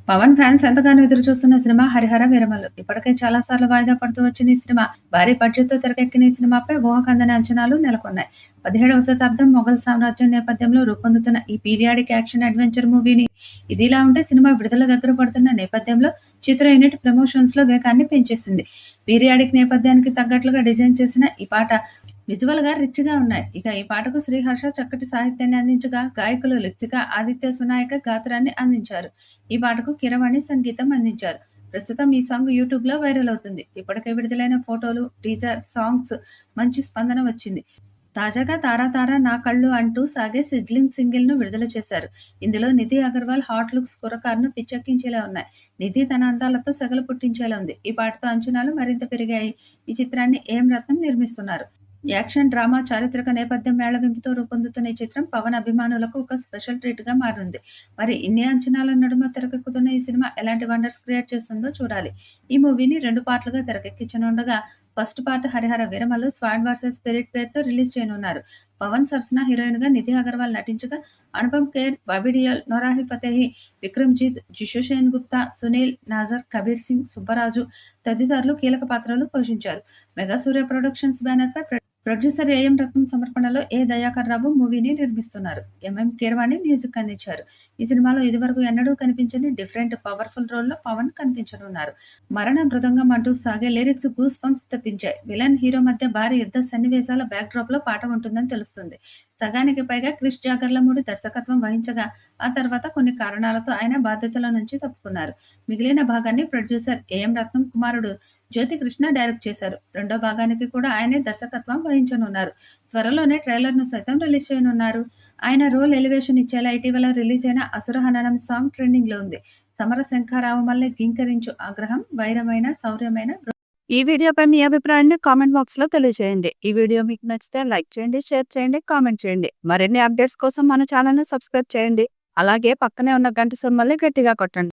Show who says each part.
Speaker 1: Pawan fans ఎంతగానో ఎదురు చూస్తున్న సినిమా 'హరిహర వీరమల్లు'. ఇప్పటికే చాలా సార్లు వాయిదా పడుతూ వచ్చిన ఈ సినిమా భారీ బడ్జెట్‌తో తెరకెక్కిన ఈ సినిమాపై ఊహకందని అంచనాలు నెలకొన్నాయి. 17వ శతాబ్దం మొఘల్ సామ్రాజ్యం నేపథ్యంలో రూపొందుతున్న ఈ పీరియాడిక్ యాక్షన్ అడ్వెంచర్ మూవీని ఇదిలా ఉంటే సినిమా విడుదల దగ్గర పడుతున్న నేపథ్యంలో చిత్ర యూనిట్ ప్రమోషన్స్‌లో వేగాన్ని పెంచేసింది. పీరియాడిక్ నేపథ్యానికి తగ్గట్లుగా డిజైన్ చేసిన ఈ పాట విజువల్‌గా రిచ్‌గా ఉన్నాయి. ఇక ఈ పాటకు శ్రీహర్ష చక్కటి సాహిత్యాన్ని అందించగా, గాయకులు లిప్సిక, ఆదిత్య సునాయక గాత్రాన్ని అందించారు. ఈ పాటకు కీరవాణి సంగీతం అందించారు. ప్రస్తుతం ఈ సాంగ్ యూట్యూబ్‌లో వైరల్ అవుతుంది. ఇప్పటికే విడుదలైన ఫోటోలు, టీజర్, సాంగ్స్ మంచి స్పందన వచ్చింది. తాజాగా 'తారా తారా నా కళ్ళు' అంటూ సాగే సిజ్లింగ్ సింగిల్‌ను విడుదల చేశారు. ఇందులో నిధి అగర్వాల్ హాట్ లుక్స్ కుర్రకారును పిచ్చెక్కించేలా ఉన్నాయి. నిధి తన అందాలతో సెగలు పుట్టించేలా ఉంది. ఈ పాటతో అంచనాలు మరింత పెరిగాయి. ఈ చిత్రాన్ని ఏఎం రత్నం నిర్మిస్తున్నారు. యాక్షన్, డ్రామా, చారిత్రక నేపథ్యం మేళవింపుతో రూపొందుతున్న ఈ చిత్రం పవన్ అభిమానులకు ఒక స్పెషల్ ట్రీట్‌గా మారనుంది. మరి ఇన్ని అంచనాల నడుమ తెరకెక్కుతున్న ఈ సినిమా ఎలాంటి వండర్స్ క్రియేట్ చేస్తుందో చూడాలి. ఈ మూవీని 2 పార్ట్‌లుగా తెరకెక్కించనుండగా first part 'Harihara Veeramallu sword versus spirit' పేరుతో రిలీజ్ చేయనున్నారు. పవన్ సరసన హీరోయిన్‌గా నిధి అగర్వాల్ నటించగా అనుపమ్ ఖేర్, బాబీ డియోల్, నోరాహి ఫతేహి, విక్రమ్‌జిత్, జిషు సేన్‌గుప్తా, సునీల్, నాజర్, కబీర్ సింగ్, సుబ్బరాజు తదితరులు కీలక పాత్రలు పోషించారు. మెగా సూర్య ప్రొడక్షన్స్ బ్యానర్‌పై ప్రొడ్యూసర్ ఏఎం రత్నం సమర్పణలో ఏ దయాకర్ రావు మూవీని నిర్మిస్తున్నారు. ఎంఎం కీరవాణి మ్యూజిక్ అందించారు. ఈ సినిమాలో ఇదివరకు ఎన్నడూ కనిపించని డిఫరెంట్ పవర్ఫుల్ రోల్లో పవన్ కనిపించనున్నారు. మరణ మృదంగం అంటూ సాగే లిరిక్స్ గూస్ బంప్స్ తెప్పించాయి. విలన్, హీరో మధ్య భారీ యుద్ధ సన్నివేశాల బ్యాక్డ్రాప్ లో పాట ఉంటుందని తెలుస్తుంది. సగానికి పైగా క్రిష్ జాగర్లమూడి దర్శకత్వం వహించగా ఆ తర్వాత కొన్ని కారణాలతో ఆయన బాధ్యతల నుంచి తప్పుకున్నారు. మిగిలిన భాగాన్ని ప్రొడ్యూసర్ ఏఎం రత్నం కుమారుడు జ్యోతి కృష్ణ డైరెక్ట్ చేశారు. రెండో భాగానికి కూడా ఆయనే దర్శకత్వం వహించనున్నారు. త్వరలోనే ట్రైలర్‌ను సైతం రిలీజ్ చేయనున్నారు. ఆయన రోల్ ఎలివేషన్ ఇచ్చేలా ఇటీవల రిలీజ్ అయిన 'అసురహననం' సాంగ్ ట్రెండింగ్‌లో ఉంది. సమర శంఖారావు మల్లె గింకరించు ఆగ్రహం వైరమైన శౌర్యమైన
Speaker 2: ఈ వీడియోపై మీ అభిప్రాయాన్ని కామెంట్ బాక్స్‌లో తెలియజేయండి. ఈ వీడియో మీకు నచ్చితే లైక్ చేయండి, షేర్ చేయండి, కామెంట్ చేయండి. మరిన్ని అప్డేట్స్ కోసం మన ఛానల్‌ని సబ్స్క్రైబ్ చేయండి. అలాగే పక్కనే ఉన్న గంట సింబల్‌ని గట్టిగా కొట్టండి.